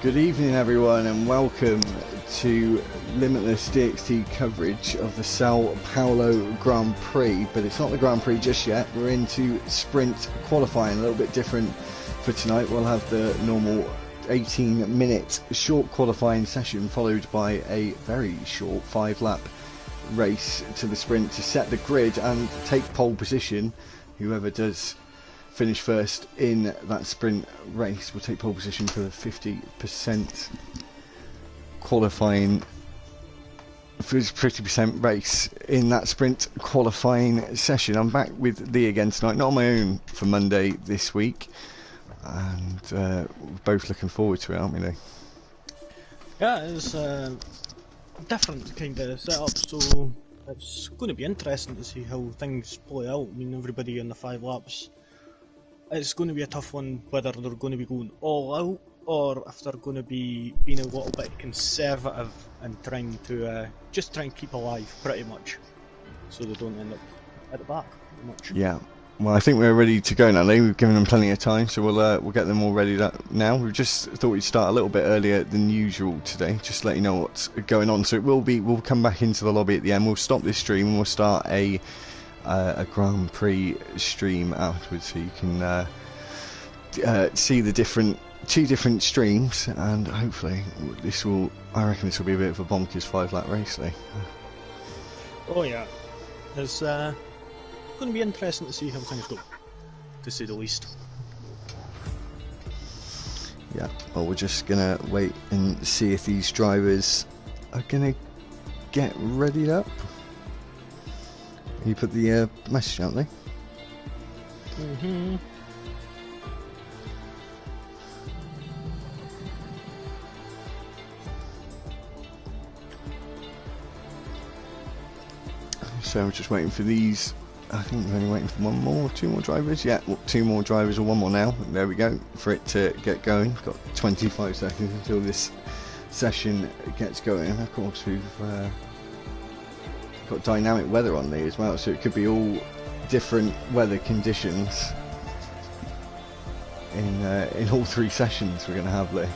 Good evening everyone and welcome to Limitless DxT coverage of the Sao Paulo Grand Prix, but it's not the Grand Prix just yet. We're into sprint qualifying, a little bit different for tonight. We'll have the normal 18-minute short qualifying session followed by a very short 5-lap race to the sprint to set the grid and take pole position. Whoever does finish first in that sprint race will take pole position for the 50% qualifying, for 50% race in that sprint qualifying session. I'm back with Lee again tonight, not on my own for Monday this week, and we're both looking forward to it, aren't we, Lee? Yeah, it's different kind of setup, so it's going to be interesting to see how things play out. I mean, everybody in the 5 laps, it's going to be a tough one whether they're going to be going all out or if they're going to be being a little bit conservative and trying to just try and keep alive pretty much, so they don't end up at the back pretty much. Yeah. Well, I think we're ready to go now, Lee. We've given them plenty of time, so we'll get them all ready now. We just thought we'd start a little bit earlier than usual today, just to let you know what's going on. So it will be, we'll come back into the lobby at the end. We'll stop this stream and we'll start a Grand Prix stream afterwards, so you can see the two different streams, and hopefully I reckon this will be a bit of a bonkers 5-lap race, Lee. Oh yeah, it's going to be interesting to see how things go, to say the least. Yeah, well, we're just gonna wait and see if these drivers are gonna get readied up. You put the message out, Lee? Mm-hmm. So we're just waiting for these. I think we're only waiting for 2 more drivers. Yeah, well, 2 more drivers or 1 more now. There we go, for it to get going. We've got 25 seconds until this session gets going. And of course, we've got dynamic weather on there as well, so it could be all different weather conditions in all 3 sessions we're going to have there.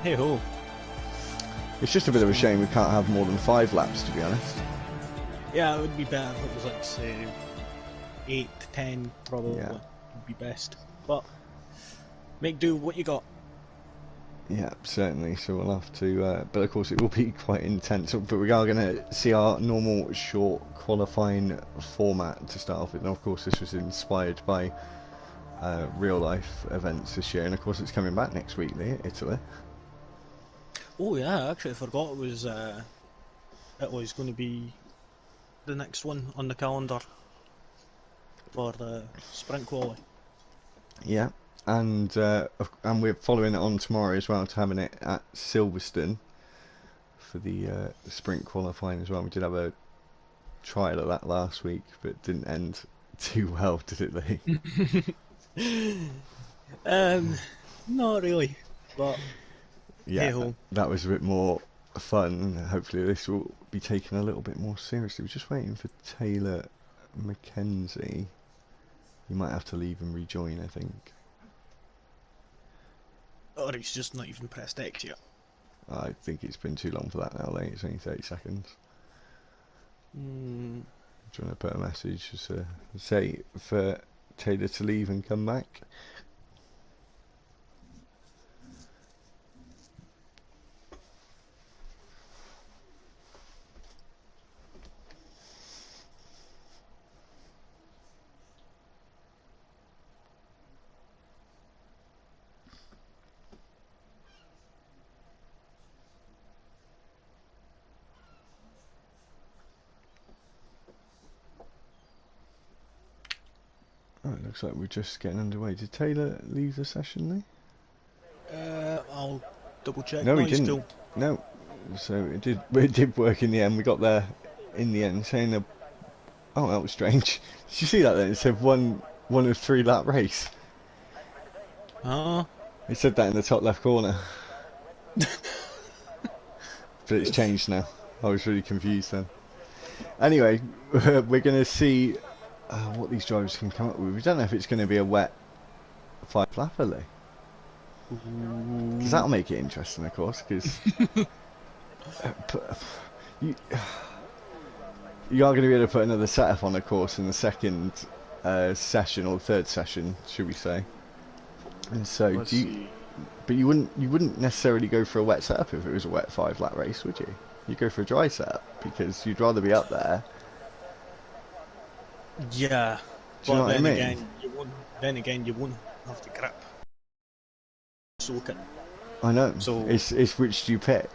Hey ho. It's just a bit of a shame we can't have more than 5 laps, to be honest. Yeah, it would be better if it was like, say, 8 to 10 probably. Yeah. Would be best. But make do what you got. Yeah, certainly. So we'll have to, but of course it will be quite intense. But we are going to see our normal short qualifying format to start off with. And of course this was inspired by real life events this year. And of course it's coming back next week, Italy. Oh yeah, actually I forgot it was going to be the next one on the calendar for the sprint quali. Yeah. And we're following it on tomorrow as well, to having it at Silverstone for the sprint qualifying as well. We did have a trial of that last week, but it didn't end too well, did it, Lee? Not really, but yeah, hey-ho. that was a bit more fun. Hopefully this will be taken a little bit more seriously. We're just waiting for Taylor McKenzie. He might have to leave and rejoin, I think. Or he's just not even pressed X yet. I think it's been too long for that now, Lee. It's only 30 seconds. Do you want to put a message to say for Taylor to leave and come back? Oh, it looks like we're just getting underway. Did Taylor leave the session, Lee? I'll double check. No, he he's didn't. still... No. So it did work in the end. We got there in the end, saying oh, that was strange. Did you see that then? It said one of 3 lap race. Oh. It said that in the top left corner. But it's changed now. I was really confused then. Anyway, we're going to see what these drivers can come up with. We don't know if it's going to be a wet 5-lapper, Lee. Because that'll make it interesting, of course, because you are going to be able to put another setup on, of course, in the second session, or third session, should we say. And so, but you wouldn't necessarily go for a wet setup if it was a wet 5-lap race, would you? You'd go for a dry setup, because you'd rather be up there. Yeah. Do you know what I mean? Then again, you won't have the grip. Soak it. I know. So it's which do you pick?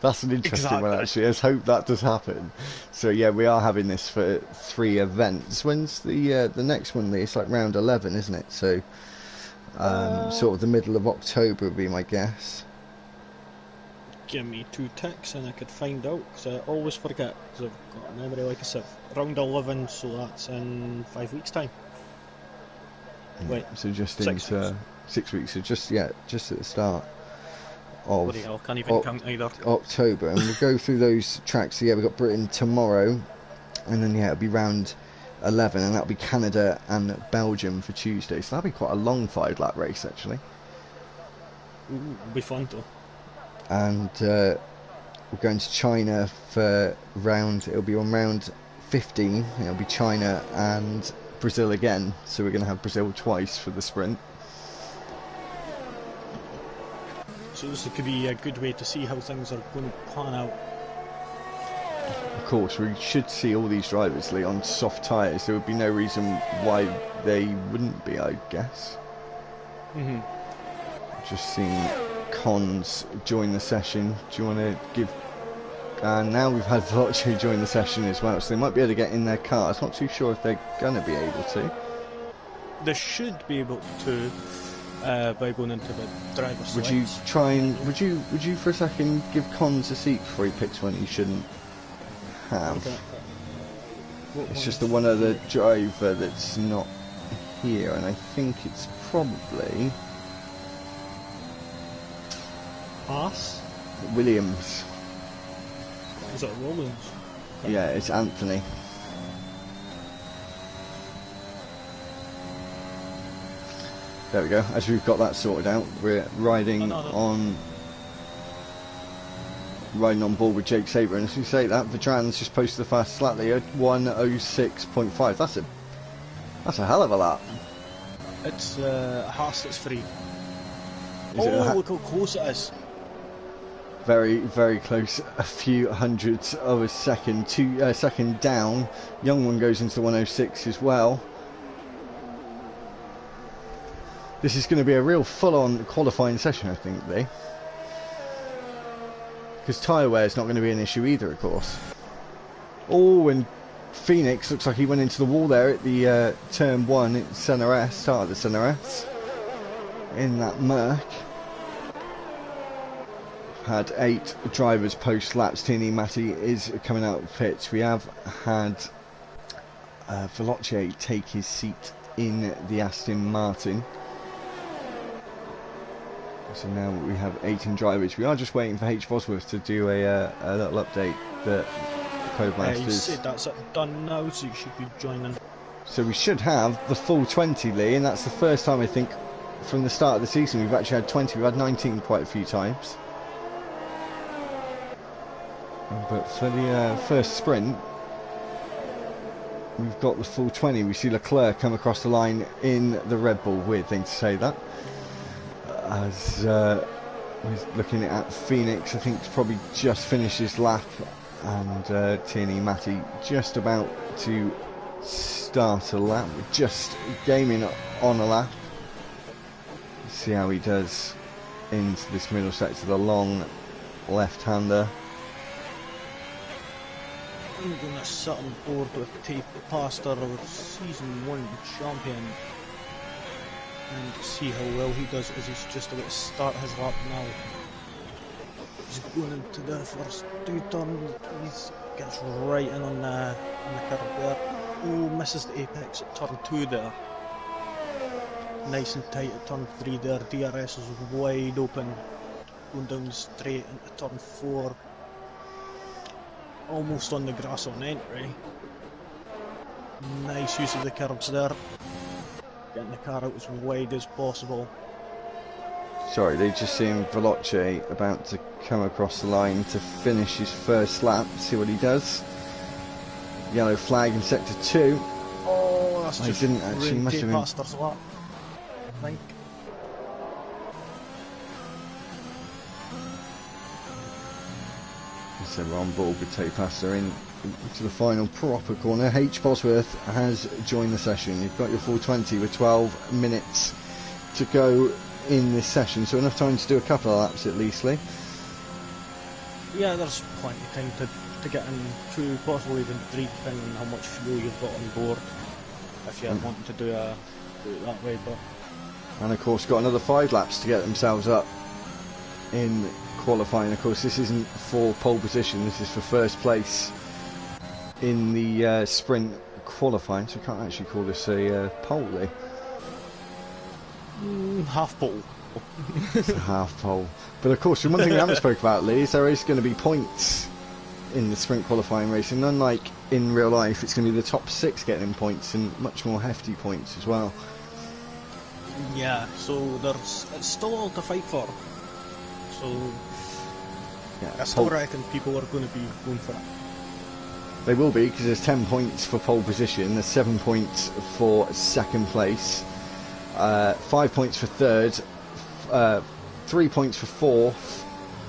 That's an interesting one, exactly. actually. Let's hope that does happen. So yeah, we are having this for 3 events. When's the next one? It's like round 11, isn't it? So sort of the middle of October would be my guess. Give me 2 ticks and I could find out, because I always forget, because I've got a memory like a sieve. Round 11, so that's in 5 weeks' time. Wait, so just 6 into weeks. 6 weeks. So just at the start of Bloody hell, can't even count either. October, and we'll go through those tracks. So yeah, we've got Britain tomorrow, and then yeah, it'll be round 11, and that'll be Canada and Belgium for Tuesday. So that'll be quite a long 5-lap race, actually. Ooh, it'll be fun though. And we're going to China for it'll be on round 15. It'll be China and Brazil again, so we're going to have Brazil twice for the sprint. So this could be a good way to see how things are going to pan out. Of course, we should see all these drivers, Lee, on soft tyres. There would be no reason why they wouldn't be, I guess. Just seeing Cons join the session. Do you want to give... now we've had Veloce join the session as well, so they might be able to get in their cars. Not too sure if they're going to be able to. They should be able to, by going into the driver's Would selects. you try and... Would you for a second give Cons a seat before he picks one he shouldn't have? Okay. It's just the one other driver that's not here, and I think it's probably... Haas? Williams. Is it Williams? Okay. Yeah, it's Anthony. There we go. As we've got that sorted out, we're riding on board with Jake Sabre, and as we say that, Vedran's just posted the fastest lap there, 1:06.5. That's a hell of a lap. It's a Haas that's free. Is it Look how close it is. Very, very close. A few hundredths of a second. Second down. Young one goes into the 1:06 as well. This is going to be a real full-on qualifying session, I think, Lee. Because tyre wear is not going to be an issue either, of course. Oh, and Phoenix looks like he went into the wall there at the turn 1 at Centre S, start of the Centre S. In that murk. Had 8 drivers post laps. Tierney Matty is coming out of pits. We have had Veloce take his seat in the Aston Martin. So now we have 18 drivers. We are just waiting for H. Bosworth to do a little update that Codemasters. You said that's done now, so you should be joining. So we should have the full 20, Lee, and that's the first time I think from the start of the season we've actually had 20. We've had 19 quite a few times. But for the first sprint, we've got the full 20. We see Leclerc come across the line in the Red Bull. Weird thing to say that. As we're looking at Phoenix, I think he's probably just finished his lap, and Tierney Matty just about to start a lap. We're just gaming on a lap. See how he does into this middle sector, the long left-hander. I'm going to sit on board with Tape Pastor, our Season 1 champion, and see how well he does as he's just about to start his lap now. He's going into the first 2 turns, he gets right in on the curve there. Oh, misses the apex at turn 2 there. Nice and tight at turn 3 there, DRS is wide open, going down straight into turn 4. Almost on the grass on entry. Nice use of the curbs there. Getting the car out as wide as possible. Sorry, they just seen Veloce about to come across the line to finish his first lap. See what he does. Yellow flag in sector 2. Oh, that's I just didn't actually, ruined must Kate have been. Pastor's lap, I think. So we're on board with Tate Pastor into the final proper corner. H. Bosworth has joined the session. You've got your full 20 with 12 minutes to go in this session, so enough time to do a couple of laps at least, Lee. Yeah, there's plenty of time to get in 2, possibly even 3, depending on how much fuel you've got on board. If you're wanting to do it that way, but. And of course, got another 5 laps to get themselves up in qualifying. Of course, this isn't for pole position, this is for first place in the sprint qualifying, so we can't actually call this a pole, Lee. Half pole. It's a half pole. But of course, the one thing we haven't spoke about, Lee, is there is going to be points in the sprint qualifying race, and unlike in real life, it's going to be the top 6 getting points, and much more hefty points as well. Yeah, so it's still all to fight for. So Yeah, I still reckon people are going to be going for it. They will be, because there's 10 points for pole position, there's 7 points for second place, 5 points for third, 3 points for fourth,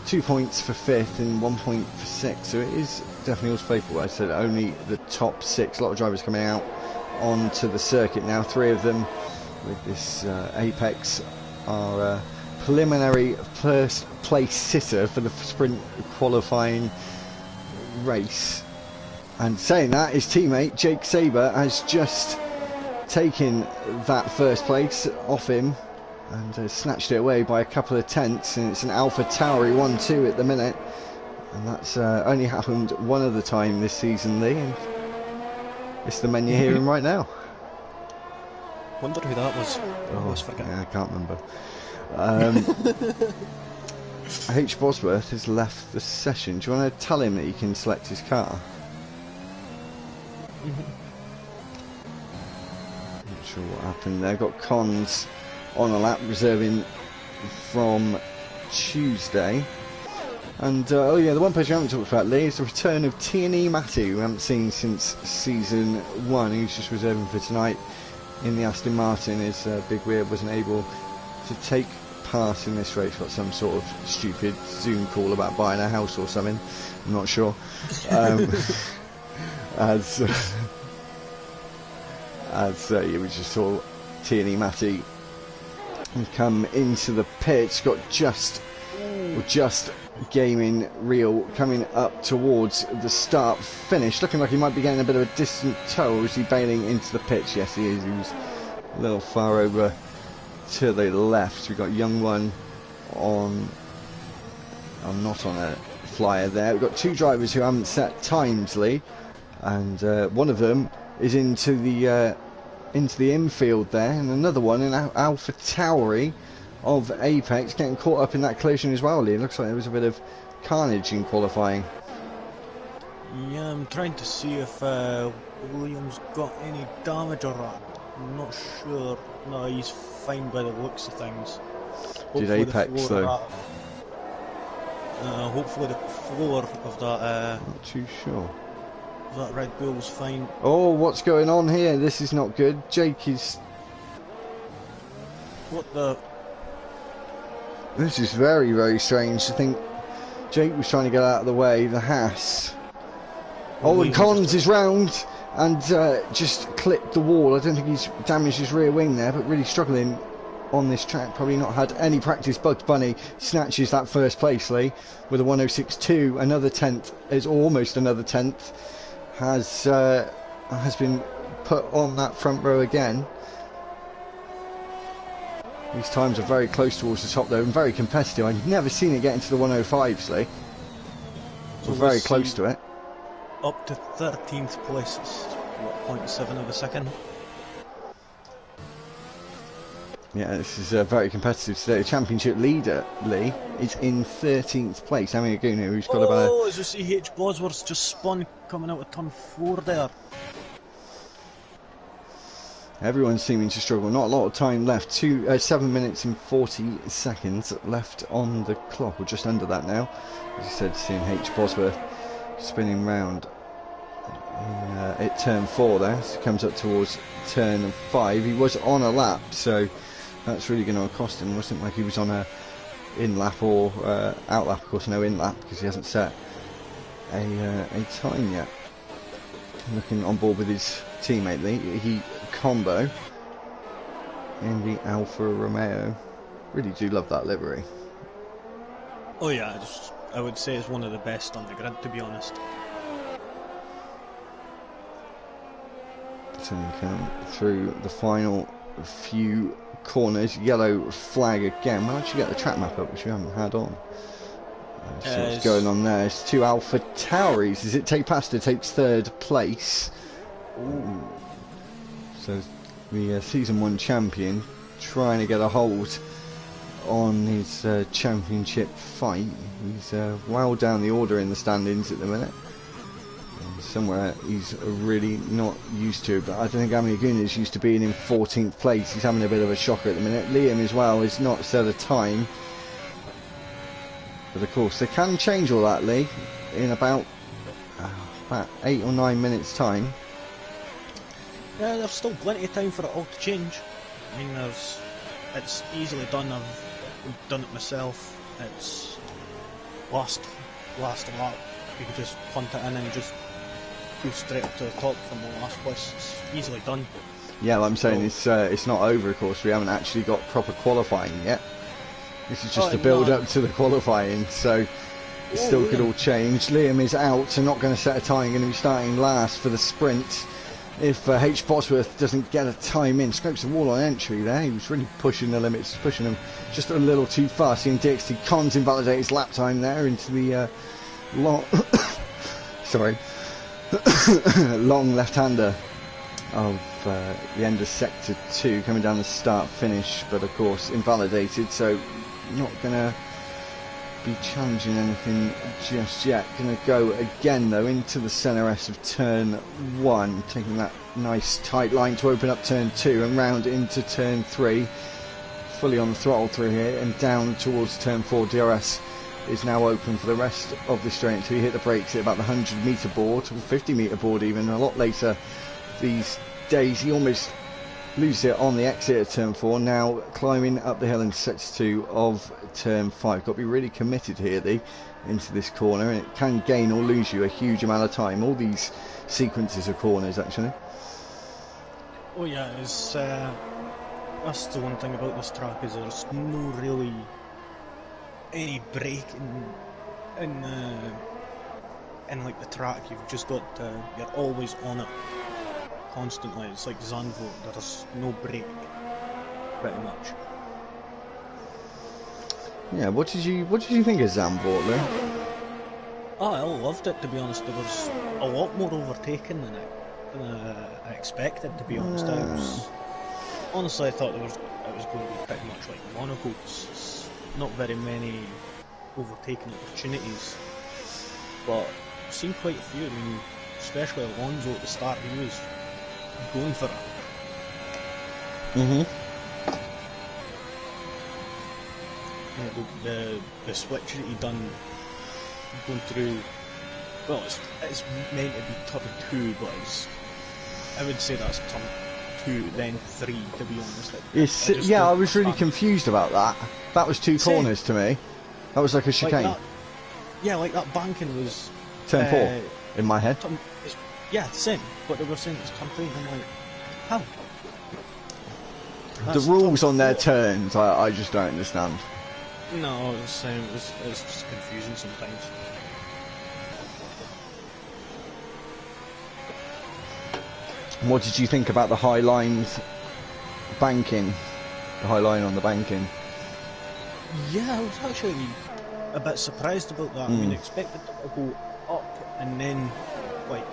2 points for fifth, and 1 point for sixth. So it is definitely all faithful. I said only the top 6. A lot of drivers coming out onto the circuit now. 3 of them with this Apex are preliminary first place sitter for the sprint qualifying race. And saying that, his teammate Jake Saber has just taken that first place off him and snatched it away by a couple of tenths, and it's an Alpha Tauri 1-2 at the minute, and that's only happened one other time this season, Lee, and it's the men you're hearing right now. Wonder who that was. I always forget. Yeah, I can't remember. H. Bosworth has left the session. Do you want to tell him that he can select his car? Not sure what happened there. Got Cons on a lap reserving from Tuesday. And oh yeah, the one person we haven't talked about, Lee, is the return of Tierney Matthew, who we haven't seen since season 1. He's just reserving for tonight in the Aston Martin. His big rear wasn't able to take part in this race. Got some sort of stupid Zoom call about buying a house or something. I'm not sure. As we just saw Tierney Matty come into the pits, got just gaming real coming up towards the start finish, looking like he might be getting a bit of a distant tow. Is he bailing into the pitch? Yes, he is. He was a little far over to the left. We've got Young One on. I'm not on a flyer there. We've got 2 drivers who haven't set times, Lee, and one of them is into the infield there, and another one in Alpha Tauri of Apex getting caught up in that collision as well, Lee. It looks like there was a bit of carnage in qualifying. Yeah, I'm trying to see if Williams got any damage or not. I'm not sure. No, he's fine by the looks of things. Did Apex though? Hopefully the floor of that Not too sure. that Red Bull was fine. Oh, what's going on here? This is not good. Jake is... What the... This is very, very strange. I think Jake was trying to get out of the way. The Haas. Oh, and Collins is round and just clipped the wall. I don't think he's damaged his rear wing there, but really struggling on this track. Probably not had any practice. Bugs Bunny snatches that first place, Lee, with a 106.2. Another tenth is almost another tenth. Has been put on that front row again. These times are very close towards the top though, and very competitive. I've never seen it get into the 105s, Lee. We're very close to it. Up to 13th place, it's what, 0.7 of a second? Yeah, this is very competitive today. The championship leader, Lee, is in 13th place. Amy Aguna, who's got about a... Oh, as you see, H. Bosworth's just spun coming out of turn 4 there. Everyone's seeming to struggle. Not a lot of time left. 7 minutes and 40 seconds left on the clock, or just under that now. As I said, seeing H. Bosworth spinning round at turn 4 there. So comes up towards turn 5. He was on a lap, so that's really going to cost him. It wasn't like he was on a in-lap or out-lap. Of course, no in-lap because he hasn't set a time yet. Looking on board with his teammate Lee. He combo in the Alfa Romeo. Really do love that livery. Oh yeah, I would say it's one of the best on the grid, to be honest. So we come through the final few corners. Yellow flag again. Why don't you get the track map up, which we haven't had on? See what's going on there. It's 2 Alpha Tauris. Is it Tate Pasta takes 3rd place? Ooh. So the season 1 champion trying to get a hold on his championship fight. He's well down the order in the standings at the minute. Somewhere he's really not used to, but I don't think Amiguna is used to being in 14th place. He's having a bit of a shocker at the minute. Liam as well is not set a time. But of course, they can change all that, Lee, in about 8 or 9 minutes' time. Yeah, there's still plenty of time for it all to change. I mean, it's easily done. I've done it myself. It's last lap. You can just punt it in and just go straight up to the top from the last place. It's easily done. Yeah, like I'm saying, it's not over, of course. We haven't actually got proper qualifying yet. This is just a build up to the qualifying, so it still could all change. Liam is out, so not going to set a time, going to be starting last for the sprint. If H. Bosworth doesn't get a time in, scrapes the wall on entry there. He was really pushing the limits, pushing them just a little too fast. Seeing DxT can't invalidate his lap time there into the long, long left-hander of the end of sector 2, coming down the start finish, but of course invalidated, so not gonna be challenging anything just yet. Gonna go again though into the centre S of turn 1, taking that nice tight line to open up turn 2 and round into turn 3, fully on the throttle through here and down towards turn 4. DRS is now open for the rest of the straight until he hit the brakes at about the 100 metre board, or 50 metre board even, a lot later these days. He almost loses it on the exit of turn 4, now climbing up the hill in sector 2 of turn 5. Got to be really committed here, Lee, into this corner, and it can gain or lose you a huge amount of time. All these sequences of corners, actually. Oh yeah, it's that's the one thing about this track, is there's no really any break in like the track. You've just got you're always on it constantly. It's like Zandvoort, there's no break pretty much. Yeah, what did you think of Zandvoort then? Oh, I loved it, to be honest. There was a lot more overtaking than I expected, to be honest. Honestly, I thought it was going to be pretty much like Monaco. It's not very many overtaking opportunities, but I've seen quite a few. I mean, especially Alonso at the start, he was going for it. Yeah, the switch that he done going through, well, it's meant to be turn 2, but I would say that's turn 2 then 3, to be honest. I was really confused about that. That was 2 corners to me. That was like a chicane. Like that banking was turn 4 in my head. Yeah, same, but they were saying it's turn 3, and I'm like, how? The rules on their turns, I just don't understand. No, it's the same. It's just confusing sometimes. What did you think about the high lines banking? The high line on the banking? Yeah, I was actually a bit surprised about that. I mean, I expected it to go up and then, like,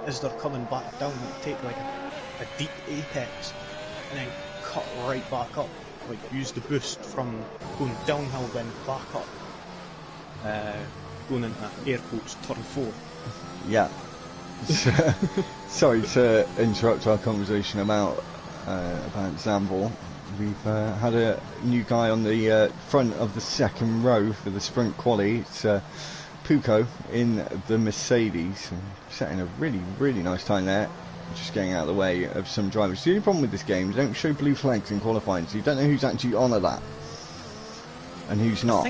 as they're coming back down, take like a deep apex and then cut right back up. Like, use the boost from going downhill then back up, going into air quotes turn 4. Yeah. Sorry to interrupt our conversation about about Zambor. We've had a new guy on the front of the second row for the sprint quali. It's Puko in the Mercedes, setting a really nice time there. Just getting out of the way of some drivers. The only problem with this game is they don't show blue flags in qualifying, so you don't know who's actually on at that and who's not. I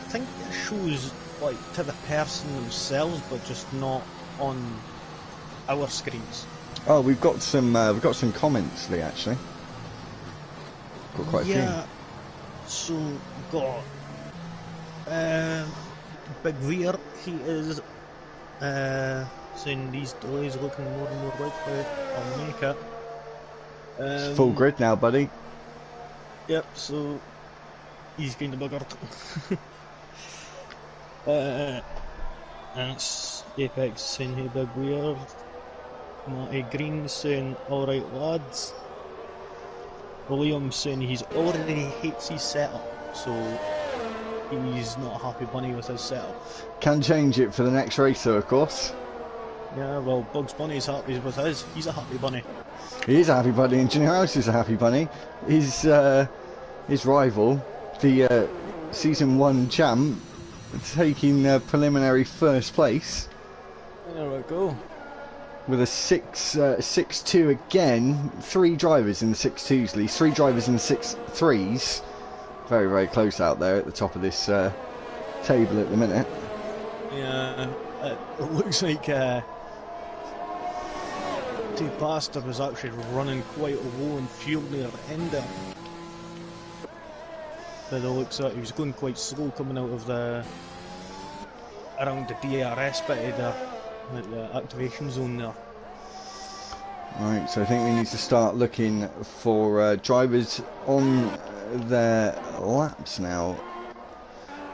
think it shows like to the person themselves, but just not on our screens. Oh, we've got some comments, Lee. Actually, got quite a few. Yeah. So we've got Big Veer. He is saying these delays are looking more and more likely. I'll make it. It's full grid now, buddy. Yep. So he's kind of buggered. And it's Apex saying hey Big Veer. Matty Green saying alright lads. William saying he's already hates his setup, so he's not a happy bunny with his setup. Can change it for the next race though, of course. Yeah, well Bugs Bunny's happy with his. He's a happy bunny. He is a happy bunny, and Junior House is a happy bunny. His rival, the season 1 champ, taking preliminary first place. There we go. With a 6-2 again. 3 drivers in the 6-2s, Lee. 3 drivers in the 6-3s. Very close out there at the top of this table at the minute. Yeah, it looks like Pastor was actually running quite low on fuel near the end there. By the looks of it, he was going quite slow coming out of around the DRS bit there, at the activation zone there. Right, so I think we need to start looking for drivers on their laps now.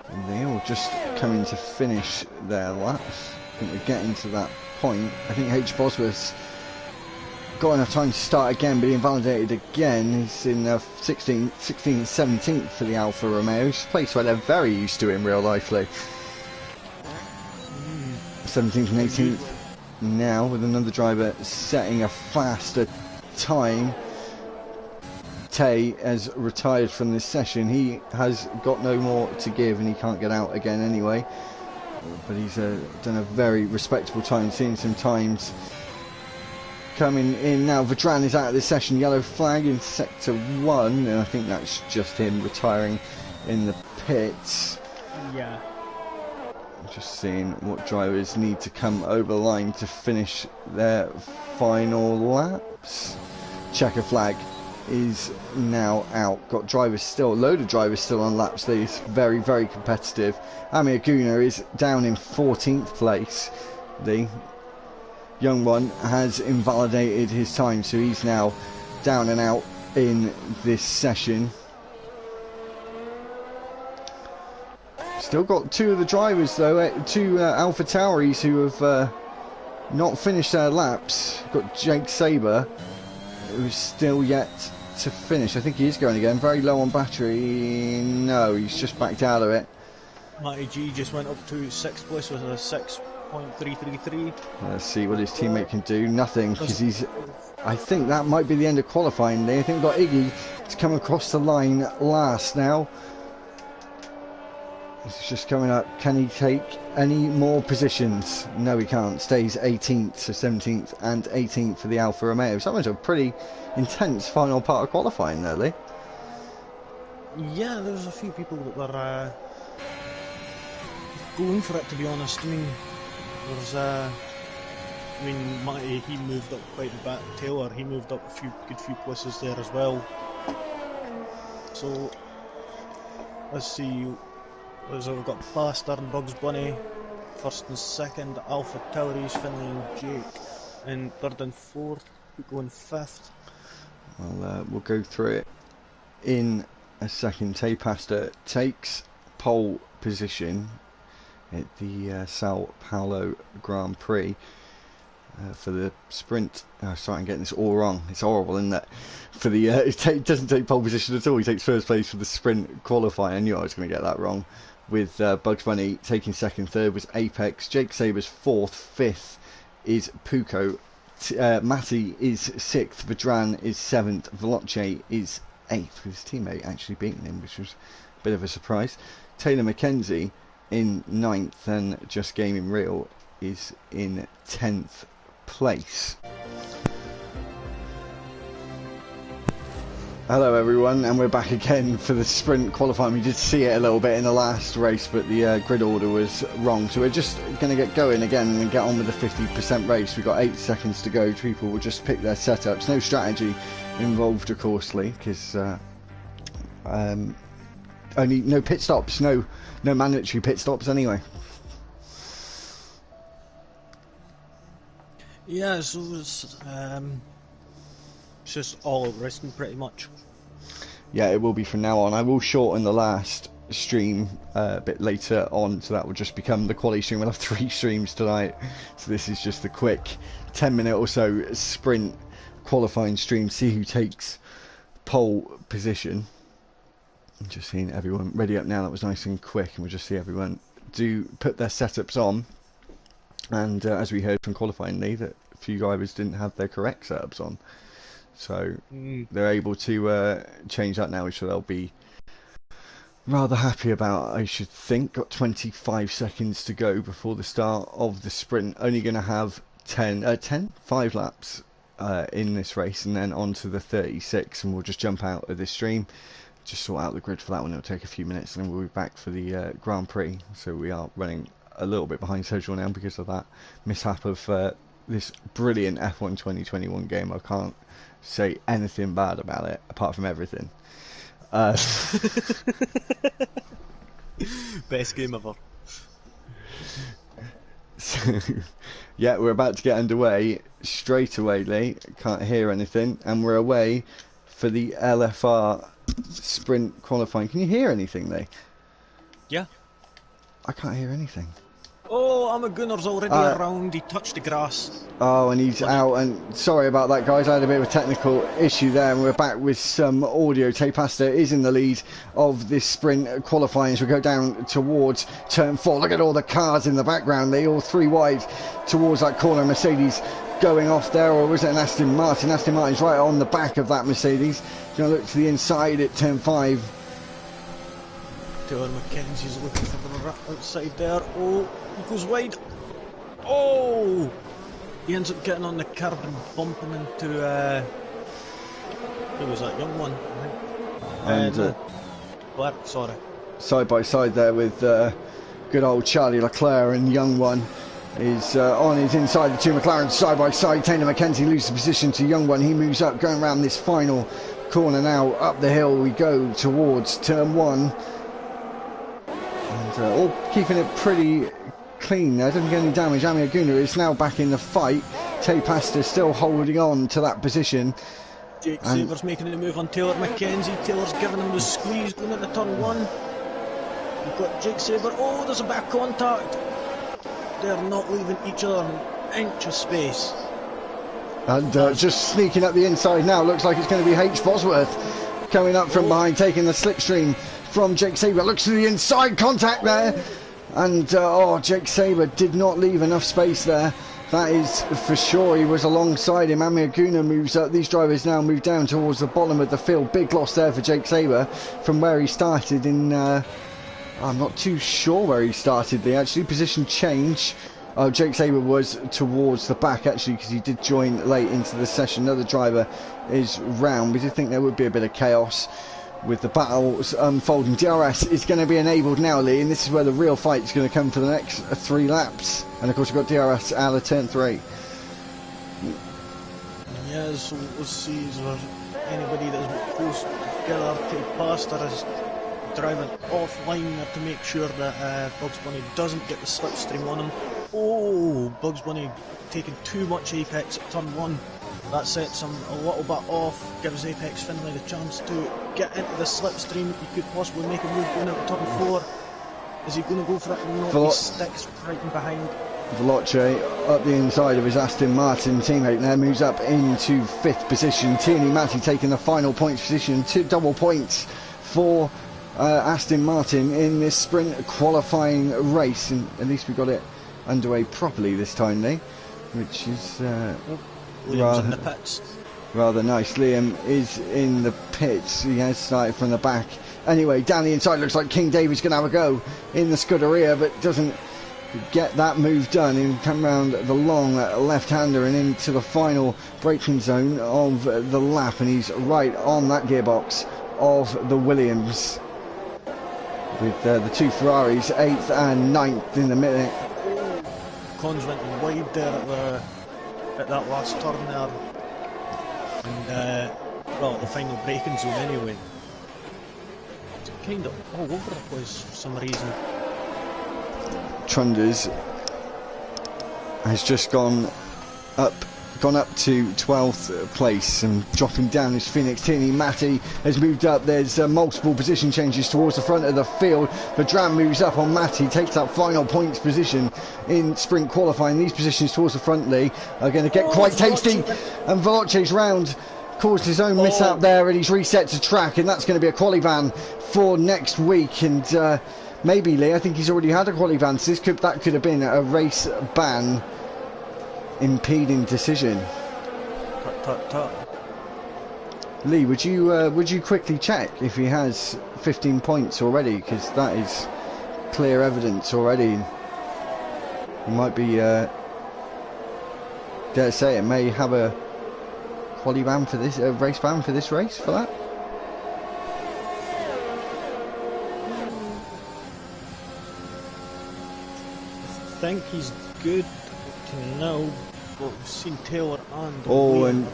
And they all just coming to finish their laps. I think we're getting to that point. I think H. Bosworth's got enough time to start again, but he invalidated again. He's in 16th, 17th for the Alfa Romeo. It's a place where they're very used to in real life, Lee. 17th and 18th now, with another driver setting a faster time. Tay has retired from this session. He has got no more to give and he can't get out again anyway. But he's done a very respectable time, seeing some times coming in now. Vedran is out of this session, yellow flag in sector 1, and I think that's just him retiring in the pits. Yeah. Just seeing what drivers need to come over the line to finish their final laps. Checker flag is now out. Got drivers still, a load of drivers still on laps. These very competitive. Amir Guna is down in 14th place. The young one has invalidated his time, so he's now down and out in this session. Still got 2 of the drivers though, 2 Alpha Tauris who have not finished their laps. Got Jake Sabre, who's still yet to finish. I think he is going again. Very low on battery. No, he's just backed out of it. Matty G just went up to 6th place with a 6.333. Let's see what his teammate can do. Nothing, because he's... I think that might be the end of qualifying there. I think we've got Iggy to come across the line last now. It's just coming up. Can he take any more positions? No, he can't. Stays 18th, so 17th and 18th for the Alfa Romeo. So that was a pretty intense final part of qualifying there, Lee. Yeah, there was a few people that were going for it, to be honest. I mean, there's Matty, he moved up quite a bit. Taylor, he moved up a good few places there as well. So let's see. So we've got Pastor and Bugs Bunny, 1st and 2nd, Alpha Tauris, Finley and Jake, and 3rd and 4th, Puko and 5th. Well, we'll go through it in a second. Tay Pastor takes pole position at the Sao Paulo Grand Prix for the sprint. Sorry, I'm getting this all wrong. It's horrible, isn't it? For the it doesn't take pole position at all. He takes first place for the sprint qualifying. I knew I was going to get that wrong. With Bugs Bunny taking 2nd, 3rd was Apex. Jake Sabre's 4th, 5th is Puko, Matty is 6th, Vedran is 7th, Veloce is 8th, with his teammate actually beating him, which was a bit of a surprise. Taylor McKenzie in 9th, and Just Gaming Real is in 10th place. Hello everyone, and we're back again for the sprint qualifying. We did see it a little bit in the last race, but the grid order was wrong, so we're just going to get going again and get on with the 50% race. We've got 8 seconds to go. People will just pick their setups. No strategy involved, of course, Lee, because only no pit stops, no mandatory pit stops anyway. Yeah, so it's just all racing pretty much. Yeah, it will be from now on. I will shorten the last stream a bit later on, so that will just become the quality stream. We'll have 3 streams tonight, so this is just a quick 10-minute or so sprint qualifying stream, see who takes pole position. I'm just seeing everyone ready up now. That was nice and quick, and we'll just see everyone put their setups on. And as we heard from qualifying, Lee, that a few drivers didn't have their correct setups on, so they're able to change that now, which they'll be rather happy about, I should think. Got 25 seconds to go before the start of the sprint. Only going to have 5 laps in this race, and then on to the 36, and we'll just jump out of this stream, just sort out the grid for that one. It'll take a few minutes, and then we'll be back for the Grand Prix. So we are running a little bit behind schedule now because of that mishap of this brilliant F1 2021 game. I can't say anything bad about it apart from everything. Best game ever. So, yeah, we're about to get underway straight away, Lee. Can't hear anything, and we're away for the LFR sprint qualifying. Can you hear anything, Lee? Yeah. I can't hear anything. Oh, I'm a gunner's already around. He touched the grass. Oh, and he's out. And sorry about that, guys. I had a bit of a technical issue there, and we're back with some audio. Tapasta is in the lead of this sprint qualifying as we go down towards turn 4. Look at all the cars in the background. They all 3 wide towards that corner. Mercedes going off there, or was it an Aston Martin? Aston Martin's right on the back of that Mercedes. Going to look to the inside at turn 5. Taylor McKenzie's looking for the outside there. Oh, he goes wide. Oh! He ends up getting on the curb and bumping into, who was that, young one, I think. And Black, sorry. Side by side there with good old Charlie Leclerc, and young one is on his inside. The 2 McLarens side by side. Taylor McKenzie loses position to young one. He moves up, going around this final corner now. Up the hill we go towards turn 1. And all keeping it pretty clean there. Doesn't get any damage. Amir Guna is now back in the fight. Tapasta still holding on to that position. Jake Saber's making the move on Taylor McKenzie. Taylor's giving him the squeeze going into turn 1. We've got Jake Saber. Oh, there's a bit of contact. They're not leaving each other an inch of space. And just sneaking up the inside now. Looks like it's going to be H. Bosworth coming up from behind, taking the slipstream from Jake Saber. Looks to the inside, contact there. And Jake Saber did not leave enough space there. That is for sure. He was alongside him. Amir Guna moves up. These drivers now move down towards the bottom of the field. Big loss there for Jake Saber from where he started in... I'm not too sure where he started there, actually. Position change. Jake Saber was towards the back, actually, because he did join late into the session. Another driver is round. We did think there would be a bit of chaos with the battles unfolding. DRS is going to be enabled now, Lee, and this is where the real fight is going to come for the next 3 laps. And of course we've got DRS out of turn 3. Yeah, so let's see, is there anybody that's close together? Tapasta is driving offline there to make sure that Bugs Bunny doesn't get the slipstream on him. Oh, Bugs Bunny taking too much apex at turn 1. That sets him a little bit off, gives Apex Finlay the chance to get into the slipstream. He could possibly make a move going into turn 4. Is he going to go for it or not? He sticks right in behind. Veloce up the inside of his Aston Martin teammate there, moves up into 5th position. Tierney Matty taking the final points position. 2 double points for Aston Martin in this sprint qualifying race, and at least we got it underway properly this time, Lee, which is Liam's in the pits. Rather nice. Liam is in the pits. He has started from the back. Anyway, down the inside, looks like King David's going to have a go in the Scuderia, but doesn't get that move done. He'll come round the long left-hander and into the final braking zone of the lap, and he's right on that gearbox of the Williams, with the two Ferraris 8th and 9th in the minute. Cons went wide there at that last turn there, and well, the final braking zone anyway. It's kind of all over the place for some reason. Trunders has just gone up to 12th place, and dropping down is Phoenix. Tierney Matty has moved up. There's multiple position changes towards the front of the field. Vedran moves up on Matty, takes that final points position in sprint qualifying. These positions towards the front, Lee, are going to get quite tasty, and Veloce's round caused his own mishap there, and he's reset to track, and that's going to be a quali ban for next week. And maybe, Lee, I think he's already had a quali ban, so that could have been a race ban impeding decision. Lee, would you quickly check if he has 15 points already, because that is clear evidence already. He might be dare say it may have a quali ban for this, a race ban for this race for that. I think he's good to know, but we've seen Taylor and and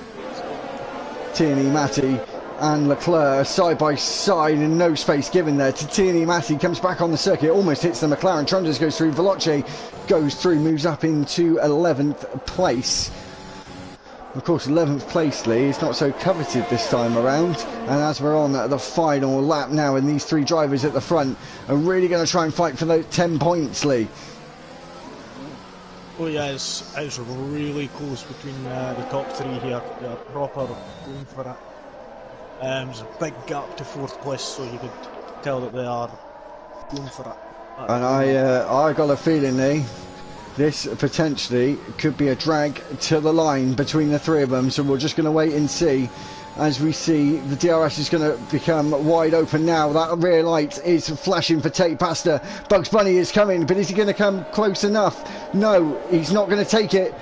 Tierney Matty and Leclerc side by side, and no space given there to Tierney Matty. Comes back on the circuit, almost hits the McLaren. Trunders goes through, Veloce goes through, moves up into 11th place. Of course, 11th place, Lee, is not so coveted this time around. And as we're on the final lap now, and these three drivers at the front are really going to try and fight for those 10 points, Lee. Oh yeah, it's really close between the top three here. They're proper going for it. There's a big gap to 4th place, so you could tell that they are going for it. And I got a feeling, Lee, this potentially could be a drag to the line between the three of them. So we're just going to wait and see. As we see, the DRS is going to become wide open now. That rear light is flashing for Tate Pasta. Bugs Bunny is coming, but is he going to come close enough? No, he's not going to take it.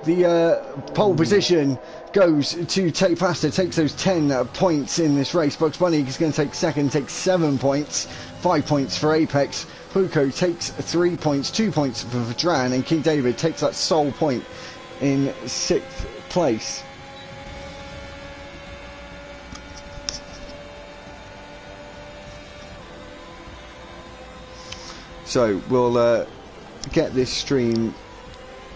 The pole position goes to Tate Pasta, takes those 10 points in this race. Bugs Bunny is going to take second, takes 7 points, 5 points for Apex. Puko takes 3 points, 2 points for Vedran, and King David takes that sole point in 6th place. So we'll get this stream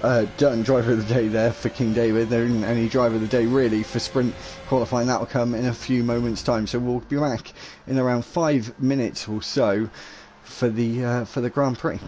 done. Driver of the day there for King David. There isn't any driver of the day really for sprint qualifying. That will come in a few moments time. So we'll be back in around 5 minutes or so for the Grand Prix.